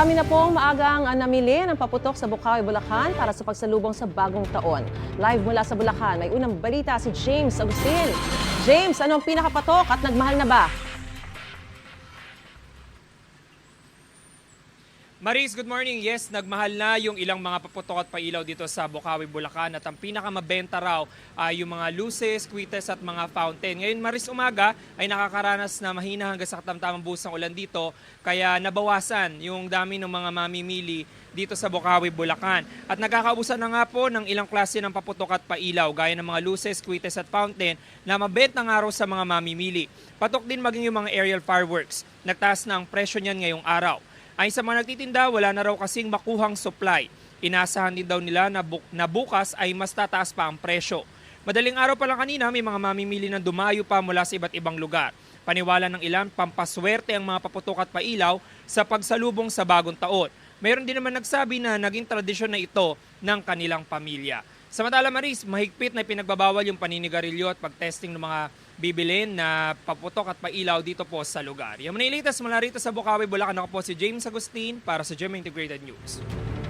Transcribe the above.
Marami na pong maagang namili ng paputok sa Bukawi, Bulacan para sa pagsalubong sa bagong taon. Live mula sa Bulacan, may unang balita si James Agustin. James, anong pinakapatok at nagmahal na ba? Maris, good morning. Yes, nagmahal na yung ilang mga paputok at pailaw dito sa Bukawi, Bulacan at ang pinakamabenta raw ay yung mga luces, kwites at mga fountain. Ngayon, Maris, umaga ay nakakaranas na mahina hanggang sa katamtamang buhos ng ulan dito kaya nabawasan yung dami ng mga mamimili dito sa Bukawi, Bulacan. At nagkakaubusan na nga po ng ilang klase ng paputok at pailaw gaya ng mga luces, kwites at fountain na mabenta nga raw sa mga mamimili. Patok din maging yung mga aerial fireworks. Nagtaas na ang presyo niyan ngayong araw. Ayon sa mga nagtitinda, wala na raw kasing makuhang supply. Inasahan din daw nila na bukas ay mas tataas pa ang presyo. Madaling araw pa lang kanina, may mga mamimili na dumayo pa mula sa iba't ibang lugar. Paniwala ng ilan, pampaswerte ang mga paputok at pailaw sa pagsalubong sa bagong taon. Mayroon din naman nagsabi na naging tradisyon na ito ng kanilang pamilya. Samantala, Maris, mahigpit na pinagbabawal yung paninigarilyo at pag-testing ng mga bibilin na paputok at pailaw dito po sa lugar. Yung mga latest mula rito sa Bukawi, Bulacan, ako po si James Agustin para sa GMA Integrated News.